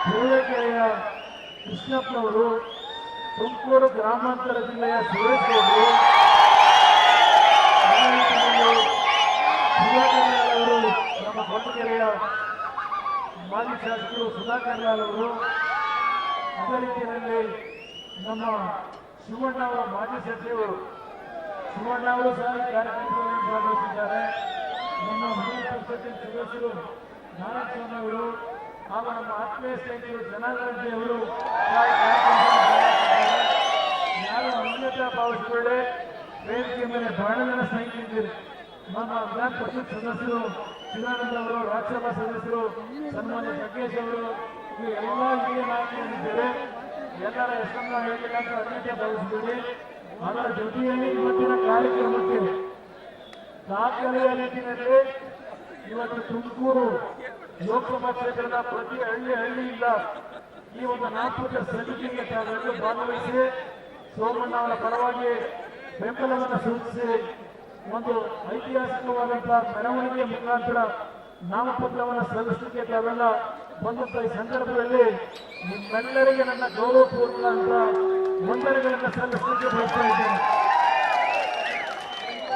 ಸೂಳೆಕೆರೆಯ ಕೃಷ್ಣಪ್ಪನವರು, ತುಮಕೂರು ಗ್ರಾಮಾಂತರ ಜಿಲ್ಲೆಯ ಸುರೇಶ್ ಅವರು, ಅವರು ನಮ್ಮ ಕೊಟ್ಟಗೆರೆಯ ಮಾಜಿ ಶಾಸಕರು ಸುಧಾಕರ್ ಲಾಲ್ ಅವರು, ಅದೇ ರೀತಿಯಲ್ಲಿ ನಮ್ಮ ಶಿವಣ್ಣ ಅವರ ಮಾಜಿ ಸಚಿವರು ಶಿವಣ್ಣ ಅವರು ಸಹ ಈ ಕಾರ್ಯಕ್ರಮದಲ್ಲಿ ಭಾಗವಹಿಸಿದ್ದಾರೆ. ನಮ್ಮ ವಿಧಾನ ಪರಿಷತ್ತಿನ ಸದಸ್ಯರು ನಾರಾಯಣಸ್ವಾಮಿ ಅವರು ಹಾಗೂ ನಮ್ಮ ಆತ್ಮೀಯ ಸ್ನೇಹಿತರು ಜನಾರ್ದನ್ ಅವರು ಯಾರು ಅನ್ಯತಾ ಭಾವಿಸಿಕೊಳ್ಳೆ ವೇದಿಕೆ ಮೇಲೆ ಬಹಳ ಜನ ಸ್ನೇಹಿತರಿದ್ದೀರಿ. ನಮ್ಮ ವಿಧಾನ ಪರಿಷತ್ ಸದಸ್ಯರು ಚಿದಾನಂದ ಅವರು, ರಾಜ್ಯಸಭಾ ಸದಸ್ಯರು ಸನ್ಮಾನ್ಯ ಜಗ್ಗೇಶ್ ಅವರು, ಈ ಎಲ್ಲ ಹಿರಿಯ ನಾಯಕರಿದ್ದಾರೆ. ಎಲ್ಲರ ಹೆಸರನ್ನ ಹೇಳಿಲ್ಲ ಅಂತ ಅನ್ಯತೆ ಭಾವಿಸಿದ್ದೀರಿ. ಅದರ ಜೊತೆಯಲ್ಲಿ ಇವತ್ತಿನ ಕಾರ್ಯಕ್ರಮಕ್ಕೆ ದಾಖಲೆಯ ನಿಟ್ಟಿನಲ್ಲಿ ಇವತ್ತು ತುಮಕೂರು ಲೋಕಸಭಾ ಕ್ಷೇತ್ರದ ಪ್ರತಿ ಹಳ್ಳಿಯಿಂದ ಈ ಒಂದು ನಾಟಕ ಸಮಿತಿಗೆ ತಾವೆಲ್ಲರೂ ಭಾಗವಹಿಸಿ ಸೋಮಣ್ಣ ಅವರ ಪರವಾಗಿ ಬೆಂಬಲವನ್ನು ಸೂಚಿಸಿ ಒಂದು ಐತಿಹಾಸಿಕವಾದಂತಹ ಮೆರವಣಿಗೆ ಮುಖಾಂತರ ನಾಮಪತ್ರವನ್ನು ಸಲ್ಲಿಸಲಿಕ್ಕೆ ತಾವೆಲ್ಲ ಬಂದಂತ ಈ ಸಂದರ್ಭದಲ್ಲಿ ನಿಮ್ಮೆಲ್ಲರಿಗೆ ನನ್ನ ಗೌರವಪೂರ್ವಕ ಅಂತ ವಂದನೆಗಳನ್ನು ಸಲ್ಲಿಸಲಿಕ್ಕೆ ಬಯಸ್ತಾ ಇದ್ದೇನೆ.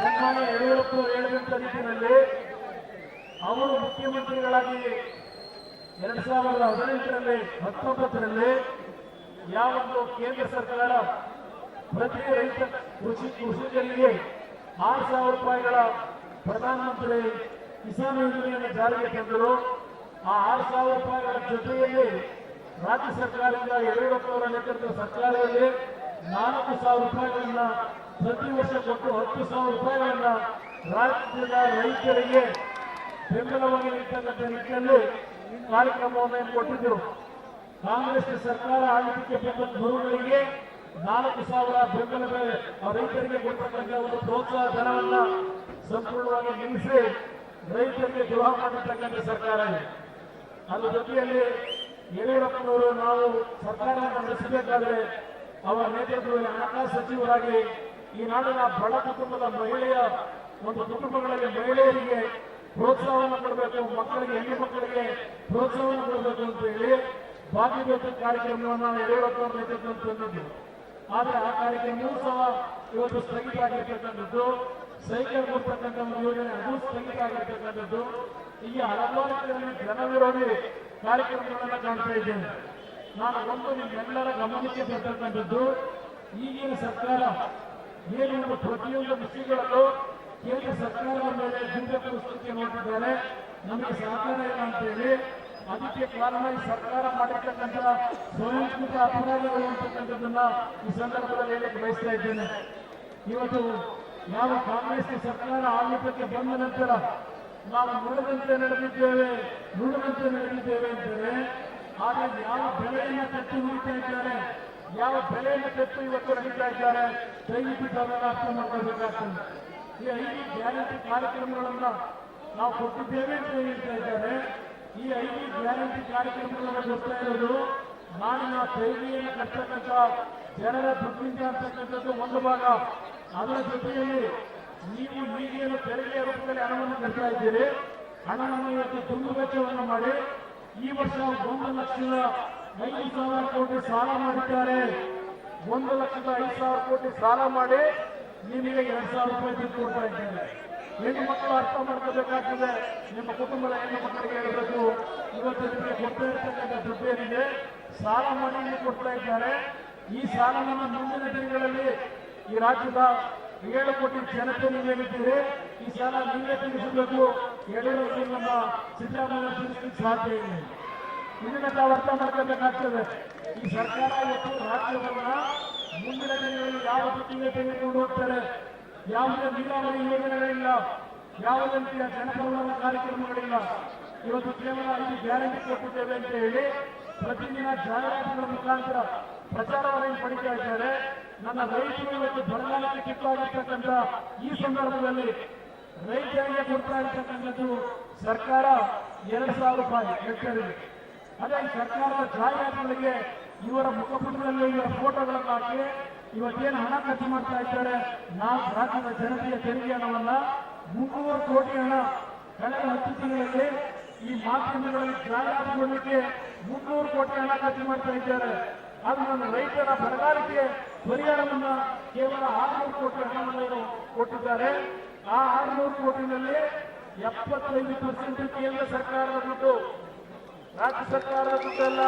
ಸನ್ಮಾನ್ಯ ಯಡಿಯೂರಪ್ಪ ಹೇಳಿದಂತ ರೀತಿಯಲ್ಲಿ ಅವರು ಮುಖ್ಯಮಂತ್ರಿಗಳಾಗಿ 2018ರಲ್ಲಿ 19ರಲ್ಲಿ ಯಾವೊಂದು ಕೇಂದ್ರ ಸರ್ಕಾರ ಪ್ರತಿ ರೈತ ಕೃಷಿಕರಿಗೆ 6,000 ರೂಪಾಯಿಗಳ ಪ್ರಧಾನಮಂತ್ರಿ ಕಿಸಾನ್ ಯೋಜನೆಯನ್ನು ಜಾರಿಗೆ ತಂದರು. ಆ 6,000 ರೂಪಾಯಿಗಳ ಜೊತೆಯಲ್ಲಿ ರಾಜ್ಯ ಸರ್ಕಾರದಿಂದ ಯಡಿಯೂರಪ್ಪ ಅವರ ನೇತೃತ್ವದ ಸರ್ಕಾರದಲ್ಲಿ 4,000 ರೂಪಾಯಿಗಳನ್ನ ಪ್ರತಿ ವರ್ಷ ಕೊಟ್ಟು 10,000 ರೂಪಾಯಿಗಳನ್ನ ರಾಜ್ಯದ ರೈತರಿಗೆ ಬೆಂಬಲವಾಗಿ ನೀಡತಕ್ಕಂಥ ನಿಟ್ಟಿನಲ್ಲಿ ಕಾರ್ಯಕ್ರಮವನ್ನು ಕೊಟ್ಟಿದ್ದರು. ಕಾಂಗ್ರೆಸ್ ಸರ್ಕಾರ ಆಡಳಿತಕ್ಕೆ ಬಂದ ಗುರುಗಳಿಗೆ 4,000 ಬೆಂಬಲ ಬೆಲೆ ರೈತರಿಗೆ ಕೊಡ್ತಕ್ಕಂಥ ಒಂದು ಪ್ರೋತ್ಸಾಹ ಧನವನ್ನ ಸಂಪೂರ್ಣವಾಗಿ ನಿಲ್ಲಿಸಿ ರೈತರಿಗೆ ದ್ರೋಹ ಮಾಡಿರ್ತಕ್ಕಂಥ ಸರ್ಕಾರ ಇದೆ. ಅದ್ರ ಜೊತೆಯಲ್ಲಿ ಯಡಿಯೂರಪ್ಪನವರು ನಾವು ಸರ್ಕಾರವನ್ನು ನಡೆಸಬೇಕಾದ್ರೆ ಅವರ ನೇತೃತ್ವದಲ್ಲಿ ಹಣಕಾಸು ಸಚಿವರಾಗಿ ಈ ನಾಡಿನ ಬಡ ಕುಟುಂಬದ ಮಹಿಳೆಯ ಒಂದು ಕುಟುಂಬಗಳಲ್ಲಿ ಮಹಿಳೆಯರಿಗೆ ಪ್ರೋತ್ಸಾಹವನ್ನು ಕೊಡಬೇಕು, ಮಕ್ಕಳಿಗೆ ಹೆಣ್ಣು ಮಕ್ಕಳಿಗೆ ಪ್ರೋತ್ಸಾಹವನ್ನು ಕೊಡಬೇಕು ಅಂತ ಹೇಳಿ ಭಾಗ್ಯಜ್ಯೋತಿ ಕಾರ್ಯಕ್ರಮವನ್ನು ಯಡಿಯೂರಪ್ಪ ಅವರ ನೇತೃತ್ವದಲ್ಲಿ ತಂದಿದ್ದು. ಆದರೆ ಆ ಕಾರ್ಯಕ್ರಮವೂ ಸಹ ಇವತ್ತು ಸ್ಥಗಿತ ಆಗಿರ್ತಕ್ಕಂಥದ್ದು. ಸೈಕಲ್ ಕೊಡ್ತಕ್ಕಂಥ ಒಂದು ಯೋಜನೆ ಅದು ಸ್ಥಗಿತ ಆಗಿರ್ತಕ್ಕಂಥದ್ದು. ಹೀಗೆ ಹಲವಾರು ಜನ ವಿರೋಧಿ ಕಾರ್ಯಕ್ರಮಗಳನ್ನು ಕಾಣ್ತಾ ಇದ್ದೇನೆ. ನಾನು ಒಂದು ನಿಮ್ಮೆಲ್ಲರ ಗಮನಕ್ಕೆ ಬರ್ತಕ್ಕಂಥದ್ದು, ಈಗಿನ ಸರ್ಕಾರ ಏನು ಪ್ರತಿಯೊಂದು ವಿಷಯಗಳಲ್ಲೂ ಕೇಂದ್ರ ಸರ್ಕಾರದ ಮೇಲೆ ದುರ್ಬಲ ಪರಿಸ್ಥಿತಿ ನೋಡಿದ್ದಾರೆ, ನಮಗೆ ಸಹಕಾರ ಇಲ್ಲ ಅಂತ ಹೇಳಿ. ಅದಕ್ಕೆ ಕಾರಣ ಈ ಸರ್ಕಾರ ಮಾಡಿರ್ತಕ್ಕಂಥ ಸ್ವಯಂಕೃತ ಅಪರಾಧಗಳು ಅಂತಕ್ಕಂಥದ್ದನ್ನ ಈ ಸಂದರ್ಭದಲ್ಲಿ ಹೇಳಕ್ಕೆ ಬಯಸ್ತಾ ಇದ್ದೇನೆ. ಇವತ್ತು ಯಾವ ಕಾಂಗ್ರೆಸ್ ಸರ್ಕಾರ ಆಡಳಿತಕ್ಕೆ ಬಂದ ನಂತರ ನಾವು ನುಡಿದಂತೆ ನಡೆದಿದ್ದೇವೆ ಅಂತಾರೆ. ಆದರೆ ಯಾವ ಬೆಲೆಯನ್ನು ತೆತ್ತು ನುಡಿತಾ ಇದ್ದಾರೆ, ಯಾವ ಬೆಲೆಯನ್ನು ತೆತ್ತು ಇವತ್ತು ನಡೀತಾ ಇದ್ದಾರೆ, ದಯವಿಟ್ಟು ತಾವೆಲ್ಲ ಅರ್ಥ ಮಾಡ್ಕೊಳ್ಬೇಕಾಗ್ತದೆ. ಈ 5 ಗ್ಯಾರಂಟಿ ಕಾರ್ಯಕ್ರಮಗಳನ್ನ ನಾವು ಕೊಟ್ಟಿದ್ದೇವೆ ಅಂತ ಹೇಳ್ತಾ ಇದ್ದಾರೆ. ಈ 5 ಗ್ಯಾರಂಟಿ ಕಾರ್ಯಕ್ರಮಗಳನ್ನು ಕೊಡ್ತಾ ಇರೋದು ನಾಡಿನ ತೆರಿಗೆಯನ್ನು ಕಟ್ಟತಕ್ಕಂಥ ಜನರ ದುಡ್ಡಿಂದ ಅಂತಕ್ಕಂಥದ್ದು ಒಂದು ಭಾಗ. ಅದರ ಜೊತೆಯಲ್ಲಿ ನೀವು ಈಗೇನು ತೆರಿಗೆಯ ರೂಪದಲ್ಲಿ ಹಣವನ್ನು ಕಟ್ತಾ ಇದ್ದೀರಿ, ಹಣವನ್ನು ಇವತ್ತು ತುಂಬು ವೆಚ್ಚವನ್ನು ಮಾಡಿ ಈ ವರ್ಷ 1,05,000 ಕೋಟಿ ಸಾಲ ಮಾಡಿದ್ದಾರೆ. 1,05,000 ಕೋಟಿ ಸಾಲ ಮಾಡಿ ನಿಮಗೆ 2,000 ರೂಪಾಯಿ ದುಡ್ಡು ಕೊಡ್ತಾ ಇದ್ದಾರೆ. ಹೆಣ್ಣು ಮಕ್ಕಳು ಅರ್ಥ ಮಾಡ್ಕೋಬೇಕಾಗ್ತದೆ. ನಿಮ್ಮ ಕುಟುಂಬದ ಹೆಣ್ಣು ಮಕ್ಕಳಿಗೆ ಹೇಳಬೇಕು, ಇವತ್ತು ನಿಮಗೆ ಕೊಡ್ತಾ ಇರ್ತಕ್ಕಂಥ ದುಡ್ಡು ಏನಿದೆ ಸಾಲ ಮಾಡಿ ಕೊಡ್ತಾ ಇದ್ದಾರೆ. ಈ ಸಾಲವನ್ನು ಮುಂದಿನ ದಿನಗಳಲ್ಲಿ ಈ ರಾಜ್ಯದ 7 ಕೋಟಿ ಜನತೆ ನೀವೇನಿದ್ದೀರಿ, ಈ ಸಾಲ ನೀವೇ ತಿಳಿಸಬೇಕು. ಯಡಿಯೂರಪ್ಪ ನಮ್ಮ ಸಿದ್ದರಾಮಯ್ಯ ತಿಳಿಸಲಿಕ್ಕೆ ಸಾಧ್ಯ ಇಲ್ಲ. ಇದನ್ನ ತಾವು ಅರ್ಥ ಮಾಡ್ಕೋಬೇಕಾಗ್ತದೆ. ಈ ಸರ್ಕಾರ ಇವತ್ತು ರಾಜ್ಯವನ್ನ ಮುಂದಿನ ದಿನಗಳಲ್ಲಿ ಯಾವ ರೀತಿಗೆ ತೆಗೆದುಕೊಂಡು ಹೋಗ್ತಾರೆ, ಯಾವುದೇ ನೀರಾವರಿ ಯೋಜನೆಗಳಿಲ್ಲ, ಯಾವುದೇ ರೀತಿಯ ಜನಪರ ಕಾರ್ಯಕ್ರಮಗಳಿಲ್ಲ. ಇವತ್ತು ಕೇವಲ 5 ಗ್ಯಾರಂಟಿ ಕೊಟ್ಟಿದ್ದೇವೆ ಅಂತ ಹೇಳಿ ಪ್ರತಿದಿನ ಜಾಹೀರಾತುಗಳ ಮುಖಾಂತರ ಪ್ರಚಾರವನ್ನು ಪಡಿತಾ ಇದ್ದಾರೆ. ನನ್ನ ರೈತರು ಇವತ್ತು ಬರಗಾಲಕ್ಕೆ ಕಿತ್ತಾಗಿರ್ತಕ್ಕಂಥ ಈ ಸಂದರ್ಭದಲ್ಲಿ ರೈತರಿಗೆ ಕೊಡ್ತಾ ಇರ್ತಕ್ಕಂಥದ್ದು ಸರ್ಕಾರ 2,000 ರೂಪಾಯಿ ಹೆಕ್ಟೇರಿಗೆ. ಅದೇ ಸರ್ಕಾರದ ಜಾಹೀರಾತುಗಳಿಗೆ ಇವರ ಮುಖಪುಟದಲ್ಲಿ ಇವರ ಫೋಟೋಗಳನ್ನು ಹಾಕಿ ಇವತ್ತೇನು ಹಣ ಖರ್ಚು ಮಾಡ್ತಾ ಇದ್ದಾರೆ, ನಾವು ರಾಜ್ಯದ ಜನತೆಯ ತೆರಿಗೆ ಹಣವನ್ನ 300 ಕೋಟಿ ಹಣ ಕಳೆದ 10 ತಿಂಗಳಲ್ಲಿ ಈ ಮಾಧ್ಯಮಗಳಲ್ಲಿ ಜಾಹೀರಾತು ಕೊಡಲಿಕ್ಕೆ 300 ಕೋಟಿ ಹಣ ಖರ್ಚು ಮಾಡ್ತಾ ಇದ್ದಾರೆ. ಅದು ನನ್ನ ರೈತರ ಬರಗಾಲಕ್ಕೆ ಪರಿಹಾರವನ್ನ ಕೇವಲ 600 ಕೋಟಿ ಹಣವನ್ನು ಕೊಟ್ಟಿದ್ದಾರೆ. ಆ 600 ಕೋಟಿನಲ್ಲಿ 75% ಕೇಂದ್ರ ಸರ್ಕಾರದ ದುಡ್ಡು, ರಾಜ್ಯ ಸರ್ಕಾರದ ದುಡ್ಡೆಲ್ಲ.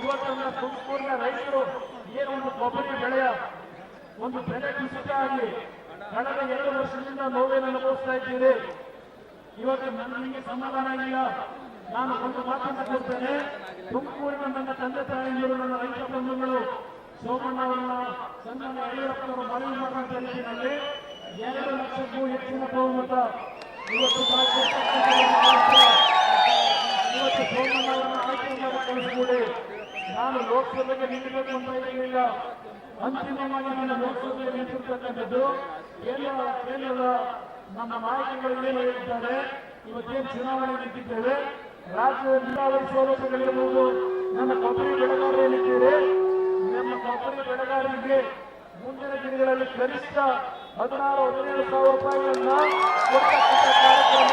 ಇವತ್ತನ್ನ ತುಮಕೂರಿನ ರೈತರು ಏನು ಒಂದು ಕೊಬ್ಬರಿ ಬೆಳೆಯ ಒಂದು ಬೆಲೆ ಕುಸಿತ ಆಗಿ ಕಳೆದ 2 ವರ್ಷದಿಂದ ನೋವೇನು ಅನುಭವಿಸ್ತಾ ಇದ್ದೀರಿ. ಇವತ್ತು ನನಗೆ ಸಮಾಧಾನ ಇಲ್ಲ. ನಾನು ಒಂದು ಮಾತನ್ನು ಕೊಡ್ತೇನೆ. ತುಮಕೂರಿನ ನನ್ನ ತಂದೆ ತಾಯಿಯರು, ನನ್ನ ರೈತ ಬಂಧುಗಳು ಸೋಮಣ್ಣ ಅವರನ್ನ ಸನ್ಮಾನ್ಯ ಯಡಿಯೂರಪ್ಪನವರು ಮನವಿ ಮಾಡುವಂತ ನಿಟ್ಟಿನಲ್ಲಿ 2 ಲಕ್ಷಕ್ಕೂ ಹೆಚ್ಚಿನ ಬಹುಮತ ಇವತ್ತು ಸೋಮಣ್ಣ ಅವರನ್ನ ಆಯ್ಕೆ ಮಾಡಿ ಕಳಿಸಿಕೊಡಿ. ನಾನು ಲೋಕಸಭೆಗೆ ನಿಲ್ಲಬೇಕು ಅಂತ ಇರಲಿಲ್ಲ. ಅಂತಿಮವಾಗಿ ನನ್ನ ಲೋಕಸಭೆಗೆ ನಿಂತಿರ್ತಕ್ಕಂಥದ್ದು ಕೇಂದ್ರದ ನಮ್ಮ ನಾಯಕರು ಏನು ಹೇಳಿದ್ದಾರೆ. ಇವತ್ತೇನು ಚುನಾವಣೆ ನಿಂತಿದ್ದೇವೆ, ರಾಜ್ಯದ ನೀರಾವರಿ ಸೌಲಭ್ಯಗಳಿರಬಹುದು. ನನ್ನ ಕೊಬ್ಬರಿ ಬೆಳೆಗಾರರು ಏನಿದ್ದೀರಿ, ನಮ್ಮ ಕೊಬ್ಬರಿ ಬೆಳೆಗಾರರಿಗೆ ಮುಂದಿನ ದಿನಗಳಲ್ಲಿ ಕನಿಷ್ಠ 16-17 ಸಾವಿರ ರೂಪಾಯಿಗಳನ್ನ ಕೊಡ್ತಕ್ಕಂಥ ಕಾರ್ಯಕ್ರಮ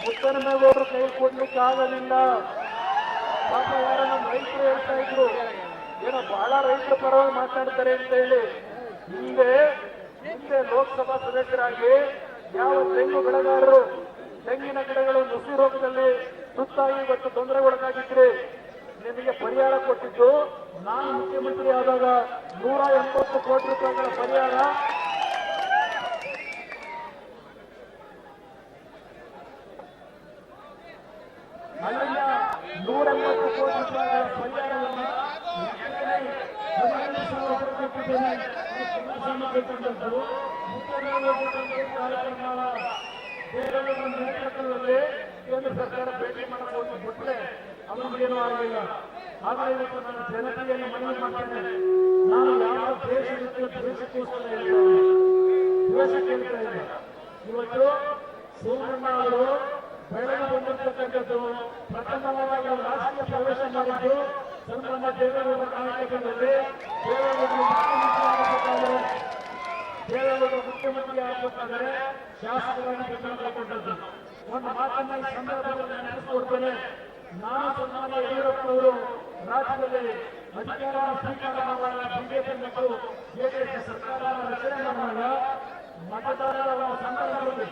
ಮುದ್ದನಮೇಗೌಡರು ಕೈ ಕೊಡ್ಲಿಕ್ಕೆ ಆಗೋದಿಲ್ಲ. ಪಾಪ ಯಾರ ನಮ್ಮ ರೈತರು ಹೇಳ್ತಾ ಇದ್ರು, ಏನೋ ಬಹಳ ರೈತರ ಪರವಾಗಿ ಮಾತಾಡ್ತಾರೆ ಅಂತ ಹೇಳಿ. ಹಿಂದೆ ಲೋಕಸಭಾ ಸದಸ್ಯರಾಗಿ ಯಾವ ತೆಂಗು ಬೆಳೆಗಾರರು ತೆಂಗಿನ ಗಿಡಗಳು ನುಸಿ ರೋಗದಲ್ಲಿ ತುತ್ತಾಗಿ ಇವತ್ತು ತೊಂದರೆಗೊಳಗಾಗಿದ್ರಿ, ನಿಮಗೆ ಪರಿಹಾರ ಕೊಟ್ಟಿದ್ದು ನಾನು ಮುಖ್ಯಮಂತ್ರಿ ಆದಾಗ 180 ಕೋಟಿ ರೂಪಾಯಿಗಳ ಪರಿಹಾರ. ಅಲ್ಲಿಂದ 180 ಕೋಟಿ ರೂಪಾಯಿಗಳ ಪರಿಹಾರವನ್ನು ನೇತೃತ್ವದಲ್ಲಿ ಕೇಂದ್ರ ಸರ್ಕಾರ ಭೇಟಿ ಮಾಡಬಹುದು ಬಿಟ್ಟರೆ ಅವರಿಗೇನೂ ಆಗಲಿಲ್ಲ. ಆದರೆ ಇವತ್ತು ನನ್ನ ಜನತೆಯನ್ನು ಮನವಿ ಮಾಡ್ತೇನೆ. ನಾನು ಯಾವ ದ್ವೇಷಕ್ಕೋಸ್ಕರ ದ್ವೇಷ ಕೇಳ್ತಾ ಇಲ್ಲ. ಇವತ್ತು ಸೋಮಣ್ಣ ಅವರು ಬೆಳೆದು ಬಂದಿರ್ತಕ್ಕಂಥದ್ದು ಪ್ರಥಮವಾಗಿ ರಾಷ್ಟ್ರೀಯ ಪ್ರವೇಶ ಮಾಡಿದ್ದು ಸನ್ಮಾನ್ಯ ದೇವೇಗೌಡರ ನಾಯಕತ್ವದಲ್ಲಿ. ದೇವೇಗೌಡರು ಮುಖ್ಯಮಂತ್ರಿ ಆಗಬೇಕಾದರೆ ಶಾಸಕರಾಗಿ ಬೆಂಬಲ ಕೊಟ್ಟದ್ದು. ಒಂದು ಮಾತನ್ನ ಈ ಸಂದರ್ಭದಲ್ಲಿ ನೆನಪಿಸಿಕೊಡ್ತೇನೆ. ನಾನು ಸನ್ಮಾನ್ಯ ಯಡಿಯೂರಪ್ಪನವರು ರಾಜ್ಯದಲ್ಲಿ ಅಧಿಕಾರ ಸ್ವೀಕಾರ ಮಾಡುವಾಗ ಬಿಜೆಪಿ ಮತ್ತು ಜೆಡಿಎಸ್ ಸರ್ಕಾರ ರಚನೆ ಮಾಡುವಾಗ ಮತದಾರರ ಸಂದರ್ಭದಲ್ಲಿ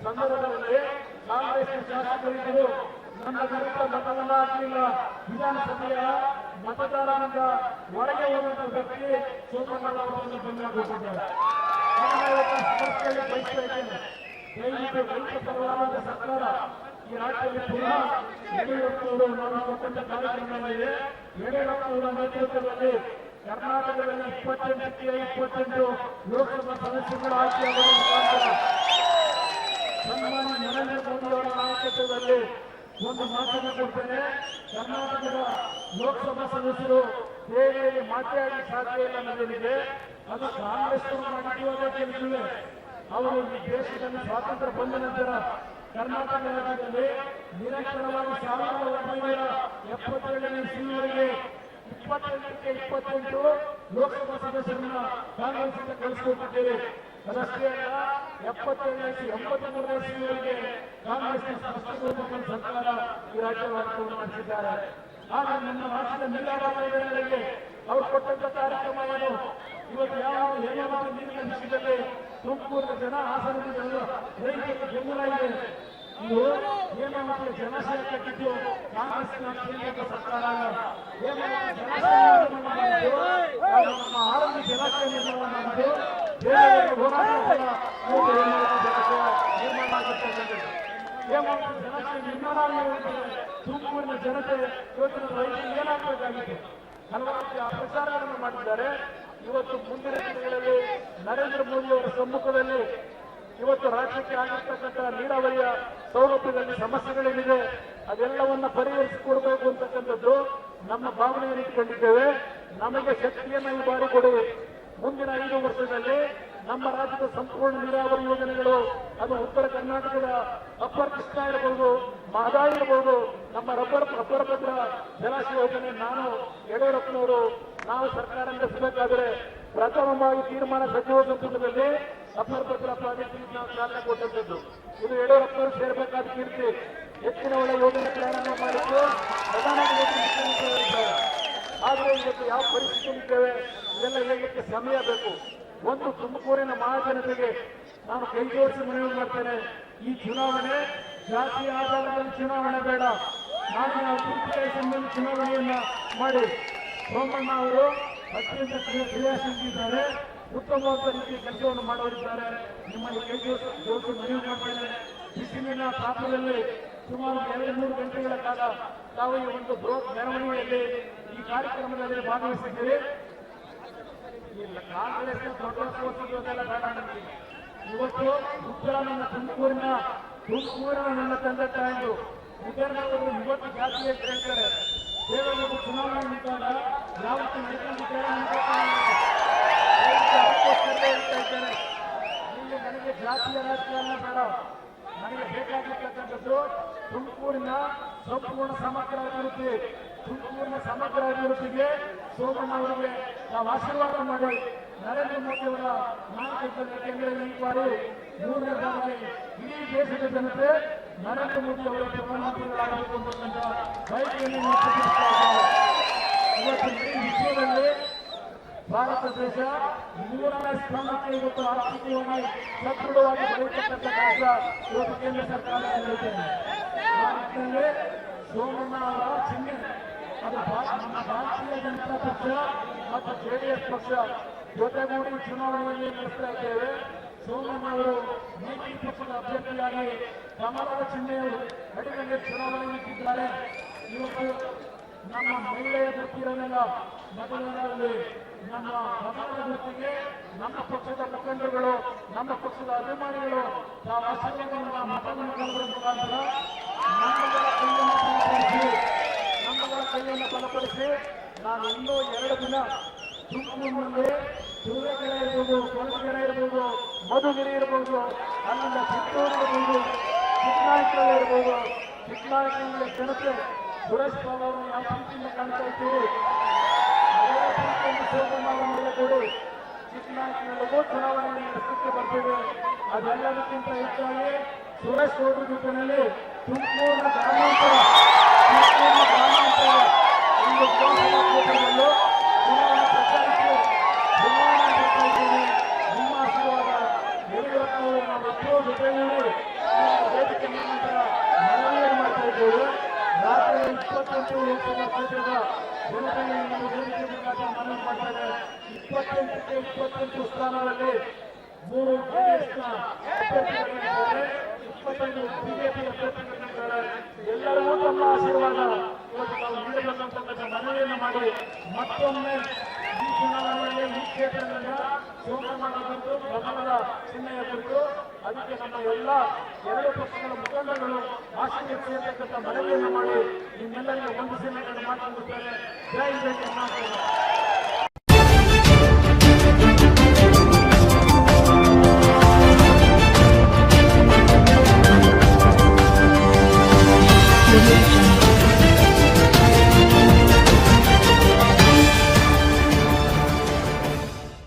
ಸಂದರ್ಭದಲ್ಲಿ ಕಾಂಗ್ರೆಸ್ ಶಾಸಕರಿದ್ದರು ನನ್ನ ವಿರುದ್ಧ ಮತವನ್ನ ಹಾಕಲಿಲ್ಲ. ವಿಧಾನಸಭೆಯ ಮತದಾರನಿಂದ ಹೊರಗೆ ಹೋಗುವಂತ ವ್ಯಕ್ತಿ ಸೋಮಣ್ಣ ಅವರನ್ನು ಬೆಂಬಲ ಕೊಟ್ಟಿದ್ದಾರೆ. ಬಯಸ್ತಾ ಇದ್ದೇನೆ, ದಯವಿಟ್ಟು ರೈತ ಪರವಾದ ಸರ್ಕಾರ ಈ ರಾಜ್ಯದಲ್ಲಿ ಪುನಃ ಯಡಿಯೂರಪ್ಪನವರು ನಾವು ಕೊಟ್ಟಂತ ಕಾರ್ಯಕ್ರಮಗಳಿದೆ. ಯಡಿಯೂರಪ್ಪನವರ ನೇತೃತ್ವದಲ್ಲಿ ಕರ್ನಾಟಕದಲ್ಲಿ 28ಕ್ಕೆ 28 ಲೋಕಸಭಾ ಸದಸ್ಯರುಗಳು ಆಯ್ಕೆಯಾಗುವ ಮುಖಾಂತರ ಸನ್ಮಾನ್ಯ ನರೇಂದ್ರ ಮೋದಿ ಅವರ ನಾಯಕತ್ವದಲ್ಲಿ ಒಂದು ಮಾತನ್ನು ಕೊಡ್ತೇನೆ. ಕರ್ನಾಟಕದ ಲೋಕಸಭಾ ಸದಸ್ಯರು ಬೇರೆಯಲ್ಲಿ ಮಾತನಾಡಿ ಸಾಧ್ಯ ಇಲ್ಲ ಅನ್ನೋದೇನಿದೆ ಅದು ಕಾಂಗ್ರೆಸ್ ಮಾಡಿರುವುದೇ ಕೆಲಸವೇ. ಅವರು ಈ ದೇಶದಲ್ಲಿ ಸ್ವಾತಂತ್ರ್ಯ ಬಂದ ನಂತರ ಕರ್ನಾಟಕ ರಾಜ್ಯದಲ್ಲಿ ನಿರಂತರವಾಗಿ 1977ನೇ ಇಸ್ವಿವರೆಗೆ 28ಕ್ಕೆ 28 ಲೋಕಸಭಾ ಸದಸ್ಯರನ್ನ ಕಾಂಗ್ರೆಸ್ನಿಂದ ಕಳಿಸಿಕೊಟ್ಟಿದ್ದೇವೆ. ಅದಷ್ಟೇ ಅಲ್ಲ, 77ನೇ 83ನೇ ಇಸ್ವಿವರೆಗೆ ಕಾಂಗ್ರೆಸ್ನ ಸ್ಪಷ್ಟಪೂರ್ವಕ ಸರ್ಕಾರ ಈ ರಾಜ್ಯವನ್ನು ನಡೆಸಿದ್ದಾರೆ. ಆದರೆ ನಮ್ಮ ರಾಜ್ಯದ ನೀರಾವರಿಗಳಿಗೆ ಅವರು ಕೊಟ್ಟಂತ ಕಾರ್ಯಕ್ರಮ ಏನು? ಇವತ್ತು ಯಾವ ಹೇಮಾವತಿ ನೀರಿನ ವಿಷಯದಲ್ಲಿ ತುಮಕೂರಿನ ಜನ, ಹಾಸನದ ಜನ ರೈತರಿಗೆ ಬೆಂಬಲ ಇದೆ. ಇದು ಹೇಮಾವತಿಯ ಜಲಾಶಯ ಕಟ್ಟಿದ್ದು ಕಾಂಗ್ರೆಸ್ನ ಕೇಂದ್ರದ ಸರ್ಕಾರ. ಹೇಮಾವತಿ ಜಲಾಶಯ ನಮ್ಮ ಆರೋಗ್ಯ ಜಲಾಶಯ ನಿರ್ಮಾಣ ಮಾಡಿದ್ದು ಬೇರೆ ಹೋರಾಟ ನಿರ್ಮಾಣ ಆಗಿರ್ತಕ್ಕಂಥದ್ದು. ಹೇಮಾವತಿ ಜಲಾಶಯ ನಿರ್ಮಾಣ ಆಗಿರುವಂತಹ ತುಮಕೂರಿನ ಜನತೆ ಇವತ್ತಿನ ರೈತರಿಗೆ ಏನಾಗಬೇಕಾಗಿತ್ತು? ಹಲವಾರು ಪ್ರಚಾರಗಳನ್ನು ಮಾಡಿದ್ದಾರೆ. ಇವತ್ತು ಮುಂದಿನ ದಿನಗಳಲ್ಲಿ ನರೇಂದ್ರ ಮೋದಿ ಅವರ ಸಮ್ಮುಖದಲ್ಲಿ ಇವತ್ತು ರಾಜ್ಯಕ್ಕೆ ಆಗಿರ್ತಕ್ಕಂಥ ನೀರಾವರಿಯ ಸೌಲಭ್ಯದಲ್ಲಿ ಸಮಸ್ಯೆಗಳೇನಿದೆ ಅದೆಲ್ಲವನ್ನ ಪರಿಹರಿಸಿಕೊಡ್ಬೇಕು ಅಂತಕ್ಕಂಥದ್ದು ನಮ್ಮ ಭಾವನೆಯನ್ನು ಇಟ್ಕೊಂಡಿದ್ದೇವೆ. ನಮಗೆ ಶಕ್ತಿಯನ್ನು ಈ ಬಾರಿ ಕೊಡಿ. ಮುಂದಿನ 5 ವರ್ಷದಲ್ಲಿ ನಮ್ಮ ರಾಜ್ಯದ ಸಂಪೂರ್ಣ ನೀರಾವರಿ ಯೋಜನೆಗಳು ಅದು ಉತ್ತರ ಕರ್ನಾಟಕದ ಅಪ್ಪರ್ ಕೃಷ್ಣ ಇರಬಹುದು, ಮಹದಾ ಇರಬಹುದು, ನಮ್ಮ ಅಬ್ಬರಭದ್ರ ಜಲಾಶಯ ಯೋಜನೆ ನಾನು ಯಡಿಯೂರಪ್ಪನವರು ನಾವು ಸರ್ಕಾರ ನಡೆಸಬೇಕಾದರೆ ಪ್ರಥಮವಾಗಿ ತೀರ್ಮಾನ ಸಚಿವ ಸಂಪುಟದಲ್ಲಿ ಅಪರಪತ್ರ ಪ್ರಾಜೆಕ್ಟ್ಗೆ ನಾವು ಚಾಲನೆ ಕೊಟ್ಟಂತದ್ದು. ಇದು ಯಡಿಯೂರಪ್ಪರು ಸೇರಬೇಕಾದ ಕೀರ್ತಿ. ಹೆಚ್ಚಿನ ಒಳ್ಳೆ ಯೋಜನೆಗಳನ್ನು ಮಾಡಿದ್ದು ಪ್ರಧಾನಮಂತ್ರಿ ಹೇಳಿದ್ದಾರೆ. ಆದರೆ ಇವತ್ತು ಯಾವ ಪರಿಸ್ಥಿತಿಯಲ್ಲಿದ್ದೇವೆ ಇದೆಲ್ಲ ಹೇಳಲಿಕ್ಕೆ ಸಮಯ ಬೇಕು. ಒಂದು ತುಮಕೂರಿನ ಮಹಾಜನತೆಗೆ ನಾನು ಕೈ ಜೋಡಿಸಿ ಮನವಿ ಮಾಡ್ತೇನೆ. ಈ ಚುನಾವಣೆ ಜಾತಿಯ ಆಧಾರದಲ್ಲಿ ಚುನಾವಣೆ ಬೇಡ. ನಾಡಿನ ಅಭಿವೃದ್ಧಿಯ ಸಂಬಂಧ ಚುನಾವಣೆಯನ್ನ ಮಾಡಿ. ಸೋಮಣ್ಣ ಅವರು ಅತ್ಯಂತ ಕ್ರಿಯಾಶೀಲಿದ್ದಾರೆ, ಉತ್ತಮವಾದ ರೀತಿಯ ಕೆಲಸವನ್ನು ಮಾಡೋರಿದ್ದಾರೆ. ನಿಮ್ಮಲ್ಲಿ ಕೈ ಜೋಡಿಸಿ ಮನವಿ ಮಾಡ್ತೇನೆ. ಬಿಸಿಲಿನ ತಾಪದಲ್ಲಿ ಸುಮಾರು 2-3 ಗಂಟೆಗಳ ಕಾಲ ತಾವು ಈ ಒಂದು ಬೃಹತ್ ಮೆರವಣಿಗೆಯಲ್ಲಿ ಈ ಕಾರ್ಯಕ್ರಮದಲ್ಲಿ ಭಾಗವಹಿಸಿದ್ದೀರಿ. ಕಾಂಗ್ರೆಸ್ನ ದೊಡ್ಡ ಕೋರ್ಸೋದೆಲ್ಲ ಬೇಡ ನನಗೆ. ಇವತ್ತು ಉತ್ತರ ನನ್ನ ತುಮಕೂರಿನ ನನ್ನ ತಂದೆ ತಾಯಿಗಳು ಮುಖಂಡರು ಇವತ್ತು ಜಾತಿ ಅಂತ ಹೇಳ್ತಾರೆ. ದೇವೇಗೌಡರು ಚುನಾವಣೆ ನಿಂತಾಗ ಯಾವತ್ತು ನಡ್ಕೊಂಡಿದ್ದಾರೆ ಹೇಳ್ತಾ ಇದ್ದಾರೆ. ಇಲ್ಲಿ ನನಗೆ ಜಾತಿಯ ರಾಜಕಾರಣ ಬೇಡ. ನನಗೆ ಬೇಕಾಗಿರ್ತಕ್ಕಂಥದ್ದು ತುಮಕೂರಿನ ಸಂಪೂರ್ಣ ಸಮಗ್ರ ಅಭಿವೃದ್ಧಿ. ತುಮಕೂರಿನ ಸಮಗ್ರ ಅಭಿವೃದ್ಧಿಗೆ ಸೋಮಣ್ಣ ಅವರಿಗೆ ನಾವು ಆಶೀರ್ವಾದ ಮಾಡಿ ನರೇಂದ್ರ ಮೋದಿ ಅವರ ನಾಯಕತ್ವದಲ್ಲಿ ಈ ಬಾರಿ 3ನೇ ಬಾರಿಗೆ ಇಡೀ ದೇಶದ ಜನತೆ ನರೇಂದ್ರ ಮೋದಿ ಅವರ ಪ್ರಧಾನಮಂತ್ರಿಗಳಾಗಬೇಕು ಅಂತಕ್ಕಂಥ ಬಯಕೆಯನ್ನು ನಾವು ಪ್ರಕಟಿಸ್ತಾ ಇದ್ದೇವೆ. ಇವತ್ತು ಇಡೀ ವಿಶ್ವದಲ್ಲಿ ಭಾರತ ದೇಶ 3ನೇ ಸ್ಥಾನಕ್ಕೆ ಇವತ್ತು ಆರ್ಥಿಕವಾಗಿ ಸದೃಢವಾಗಿ ಬೆಳೆಯತಕ್ಕಂಥ ಕೆಲಸ ಇವತ್ತು ಕೇಂದ್ರ ಸರ್ಕಾರ ನಡೆಯುತ್ತಿದೆ. ಆ ನಿಟ್ಟಿನಲ್ಲಿ ಸೋಮಣ್ಣ ಅವರ ಚಿಹ್ನೆ ಅದು ನಮ್ಮ ಭಾರತೀಯ ಜನತಾ ಪಕ್ಷ ಮತ್ತು ಜೆಡಿಎಸ್ ಪಕ್ಷ ಜೊತೆಗೂಡಿ ಚುನಾವಣೆಯಲ್ಲಿ ನಡೆಸ್ತಾ ಇದ್ದೇವೆ. ಸೋಮಣ್ಣ ಅವರು ಮೈತ್ರಿ ಪಕ್ಷದ ಅಭ್ಯರ್ಥಿಯಾಗಿ ಕಮಲದ ಚಿಹ್ನೆಯವರು ಅಡಿಯಲ್ಲಿ ಚುನಾವಣೆ ನಿಂತಿದ್ದಾರೆ. ಇವತ್ತು ನಮ್ಮ ಮಹಿಳೆಯ ವೃತ್ತಿರನ್ನೆಲ್ಲ ಮತದಾನದಲ್ಲಿ ನಮ್ಮ ಕಮಲದ ವೃತ್ತಿಗೆ ನಮ್ಮ ಪಕ್ಷದ ಮುಖಂಡರುಗಳು, ನಮ್ಮ ಪಕ್ಷದ ಅಭಿಮಾನಿಗಳು ತಾವು ಆಶೀರ್ವಾದವನ್ನು ಮತದಾನಗಳ ಮುಖಾಂತರ ನಮ್ಮಗಳ ಕೈಯನ್ನು ಬಲಪಡಿಸಿ ನಾನು ಇನ್ನೂ 2 ದಿನ ತುಮಕೂರಿನಲ್ಲಿ ತುರುವೇಕೆರೆ ಇರ್ಬೋದು, ಕೊಳಗೆರೆ ಇರ್ಬೋದು, ಮಧುಗಿರಿ ಇರ್ಬೋದು, ಅಲ್ಲಿಂದ ಚಿತ್ತೂರು ಇರ್ಬೋದು, ಚಿಕ್ಕನಾಯಕನಹಳ್ಳಿ ಇರ್ಬೋದು. ಚಿಕ್ಕನಾಯಕನಹಳ್ಳಿ ಜನತೆ ಸುರೇಶ್ ಬಾಬು ಅವರು ಯಾವ ಪ್ರೀತಿಯಿಂದ ಕಾಣ್ತಾ ಇದ್ದೀವಿ ಅದೇ ಪ್ರೀತಿಯನ್ನು ಸೋಮಣ್ಣ ಅವರ ಮೇಲೆ ಕೊಡಿ. ಚಿಕ್ಕನಾಯಕನಹಳ್ಳಿಗೂ ಚುನಾವಣೆಯನ್ನು ನಡೆಸಲಿಕ್ಕೆ ಬರ್ತೀವಿ. ಅದೆಲ್ಲದಕ್ಕಿಂತ ಹೆಚ್ಚಾಗಿ ಸುರೇಶ್ ಗೌಡ್ರ ಜೊತೆಯಲ್ಲಿ ತುಮಕೂರಿನ ಗ್ರಾಮಾಂತರ ಒಂದು ವಿಧಾನಸಭಾ ಕ್ಷೇತ್ರದಲ್ಲೂ ಚುನಾವಣಾ ಪ್ರಚಾರಕ್ಕೆ ಚುನಾವಣೆ ಮಾಡ್ತಾ ಇದ್ದೀವಿ. ನಿಮ್ಮ ಆಶೀರ್ವಾದ ಯಡಿಯೂರಪ್ಪನವರು ನಾವು ಎಷ್ಟೋ ಜೊತೆಗೂಡಿ ವೇದಿಕೆ ಮುಖಾಂತರ ಮನವಿಯನ್ನು ಮಾಡ್ತಾ ಇದ್ದೇವೆ. ರಾಜ್ಯದ 28 ಲೋಕಸಭಾ ಕ್ಷೇತ್ರದ ಜನತೆಗೆ ನಮ್ಮ ವೇದಿಕೆ ಮುಖಾಂತರ ಮನವಿ ಮಾಡ್ತಾರೆ. 28ಕ್ಕೆ 28 ಸ್ಥಾನದಲ್ಲಿ 3 ಜೆಡಿಎಸ್ನ ಅಭ್ಯರ್ಥಿಗಳಿದ್ದಾರೆ, 25 ಬಿಜೆಪಿ ಅಭ್ಯರ್ಥಿಗಳಿದ್ದಾರೆ. ಎಲ್ಲರಿಗೂ ತಮ್ಮ ಆಶೀರ್ವಾದ ಇವತ್ತು ನಾವು ನೀಡಬೇಕಂತಕ್ಕಂಥ ಮನವಿಯನ್ನು ಮಾಡಿ ಮತ್ತೊಮ್ಮೆ ಈ ಚುನಾವಣೆಯಲ್ಲಿ ಈ ಕ್ಷೇತ್ರದಿಂದ ಸೋಮಣ್ಣ ಬಂದು ಕಮಲದ ಚಿಹ್ನೆಯ ಕುರಿತು ಅದಕ್ಕೆ ನಮ್ಮ ಎಲ್ಲ 2 ಪಕ್ಷಗಳ ಮುಖಂಡಗಳು ಆಶೀರ್ವದಿಸತಕ್ಕಂಥ ಮನವಿಯನ್ನು ಮಾಡಿ ನಿಮ್ಮೆಲ್ಲರಿಗೂ ಒಂದು ಸಿನಿಮಾಗಳನ್ನು ಮಾತನಾಡುತ್ತಾರೆ. ಜೈ ಜೈ ಕರ್ನಾಟಕ.